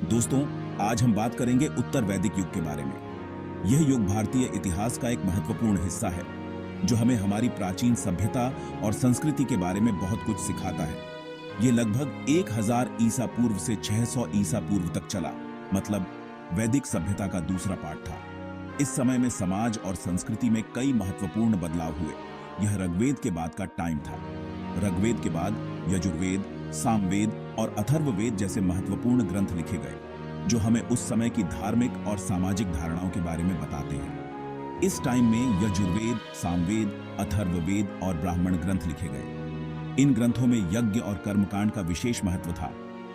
दोस्तों, आज हम बात करेंगे उत्तर वैदिक युग के बारे में। यह युग भारतीय इतिहास का एक महत्वपूर्ण हिस्सा है जो हमें हमारी प्राचीन सभ्यता और संस्कृति के बारे में बहुत कुछ सिखाता है। यह लगभग 1000 ईसा पूर्व से 600 ईसा पूर्व तक चला, मतलब वैदिक सभ्यता का दूसरा पार्ट था। इस समय में समाज और संस्कृति में कई महत्वपूर्ण बदलाव हुए। यह ऋग्वेद के बाद का टाइम था। ऋग्वेद के बाद यजुर्वेद, सामवेद और अथर्ववेद जैसे महत्वपूर्ण ग्रंथ लिखे गए जो हमें उस समय की धार्मिक और सामाजिक धारणाओं के बारे में बताते हैं। इस टाइम में यजुर्वेद, सामवेद, अथर्ववेद और ब्राह्मण ग्रंथ लिखे गए। इन ग्रंथों में यज्ञ और कर्मकांड का विशेष महत्व था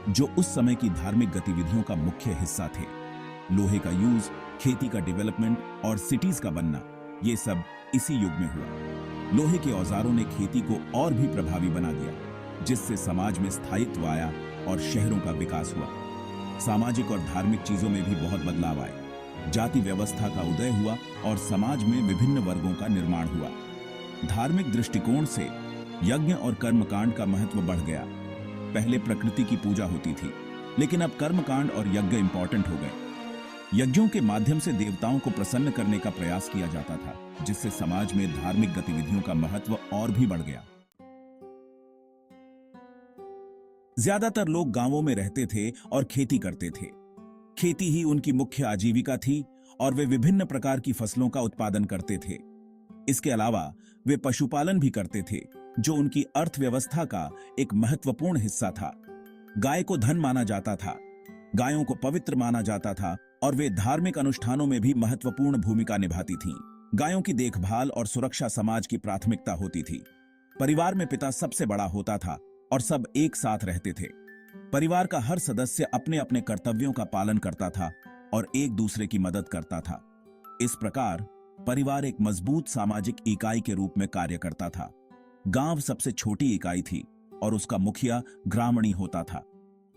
जो उस समय की धार्मिक गतिविधियों का मुख्य हिस्सा थे। लोहे का यूज, खेती का डेवलपमेंट और सिटीज का बनना, ये सब इसी युग में हुआ। लोहे के औजारों ने खेती को और भी प्रभावी बना दिया, जिससे समाज में स्थायित्व आया और शहरों का विकास हुआ। सामाजिक और धार्मिक चीजों में भी बहुत बदलाव आए। जाति व्यवस्था का उदय हुआ और समाज में विभिन्न वर्गों का निर्माण हुआ। धार्मिक दृष्टिकोण से यज्ञ और कर्मकांड का महत्व बढ़ गया। पहले प्रकृति की पूजा होती थी, लेकिन अब कर्मकांड और यज्ञ इंपॉर्टेंट हो गए। यज्ञों के माध्यम से देवताओं को प्रसन्न करने का प्रयास किया जाता था, जिससे समाज में धार्मिक गतिविधियों का महत्व और भी बढ़ गया। ज्यादातर लोग गांवों में रहते थे और खेती करते थे। खेती ही उनकी मुख्य आजीविका थी और वे विभिन्न प्रकार की फसलों का उत्पादन करते थे। इसके अलावा वे पशुपालन भी करते थे, जो उनकी अर्थव्यवस्था का एक महत्वपूर्ण हिस्सा था। गाय को धन माना जाता था, गायों को पवित्र माना जाता था और वे धार्मिक अनुष्ठानों में भी महत्वपूर्ण भूमिका निभाती थीं। गायों की देखभाल और सुरक्षा समाज की प्राथमिकता होती थी। परिवार में पिता सबसे बड़ा होता था और सब एक साथ रहते थे। परिवार का हर सदस्य अपने अपने कर्तव्यों का पालन करता था और एक दूसरे की मदद करता था। इस प्रकार परिवार एक मजबूत सामाजिक इकाई के रूप में कार्य करता था। गांव सबसे छोटी इकाई थी और उसका मुखिया ग्रामणी होता था।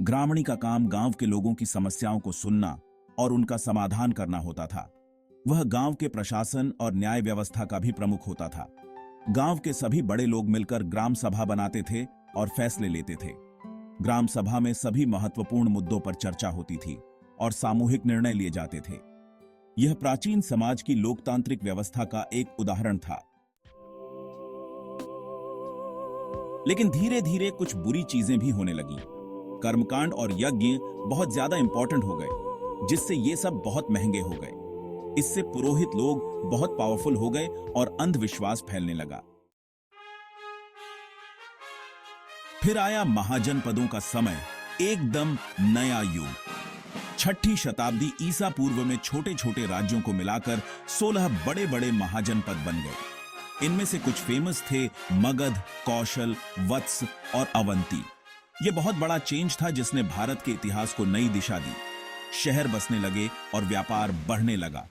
ग्रामणी का काम गांव के लोगों की समस्याओं को सुनना और उनका समाधान करना होता था। वह गांव के प्रशासन और न्याय व्यवस्था का भी प्रमुख होता था। गांव के सभी बड़े लोग मिलकर ग्राम सभा बनाते थे और फैसले लेते थे। ग्राम सभा में सभी महत्वपूर्ण मुद्दों पर चर्चा होती थी और सामूहिक निर्णय लिए जाते थे। यह प्राचीन समाज की लोकतांत्रिक व्यवस्था का एक उदाहरण था। लेकिन धीरे धीरे कुछ बुरी चीजें भी होने लगी। कर्मकांड और यज्ञ बहुत ज्यादा इंपॉर्टेंट हो गए, जिससे ये सब बहुत महंगे हो गए। इससे पुरोहित लोग बहुत पावरफुल हो गए और अंधविश्वास फैलने लगा। फिर आया महाजनपदों का समय, एकदम नया युग। 6ठी शताब्दी ईसा पूर्व में छोटे छोटे राज्यों को मिलाकर 16 बड़े बड़े महाजनपद बन गए। इनमें से कुछ फेमस थे मगध, कौशल, वत्स और अवंती। यह बहुत बड़ा चेंज था जिसने भारत के इतिहास को नई दिशा दी। शहर बसने लगे और व्यापार बढ़ने लगा।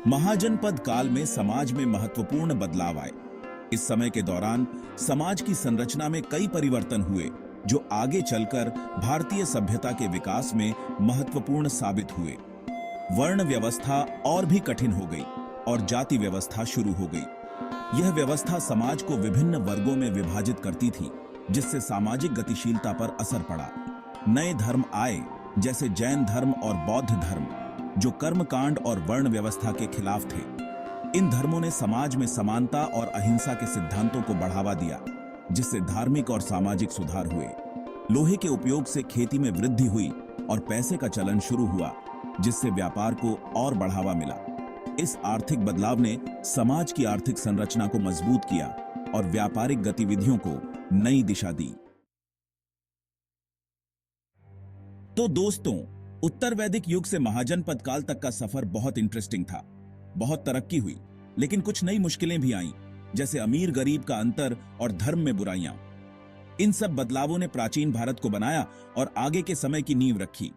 महाजनपद काल में समाज में महत्वपूर्ण बदलाव आए। इस समय के दौरान समाज की संरचना में कई परिवर्तन हुए जो आगे चलकर भारतीय सभ्यता के विकास में महत्वपूर्ण साबित हुए। वर्ण व्यवस्था और भी कठिन हो गई और जाति व्यवस्था शुरू हो गई। यह व्यवस्था समाज को विभिन्न वर्गों में विभाजित करती थी, जिससे सामाजिक गतिशीलता पर असर पड़ा। नए धर्म आए, जैसे जैन धर्म और बौद्ध धर्म, जो कर्मकांड और वर्ण व्यवस्था के खिलाफ थे। इन धर्मों ने समाज में समानता और अहिंसा के सिद्धांतों को बढ़ावा दिया, जिससे धार्मिक और सामाजिक सुधार हुए। लोहे के उपयोग से खेती में वृद्धि हुई और पैसे का चलन शुरू हुआ, जिससे व्यापार को और बढ़ावा मिला। इस आर्थिक बदलाव ने समाज की आर्थिक संरचना को मजबूत किया और व्यापारिक गतिविधियों को नई दिशा दी। तो दोस्तों, उत्तर वैदिक युग से महाजनपद काल तक का सफर बहुत इंटरेस्टिंग था। बहुत तरक्की हुई, लेकिन कुछ नई मुश्किलें भी आईं, जैसे अमीर गरीब का अंतर और धर्म में बुराइयां। इन सब बदलावों ने प्राचीन भारत को बनाया और आगे के समय की नींव रखी।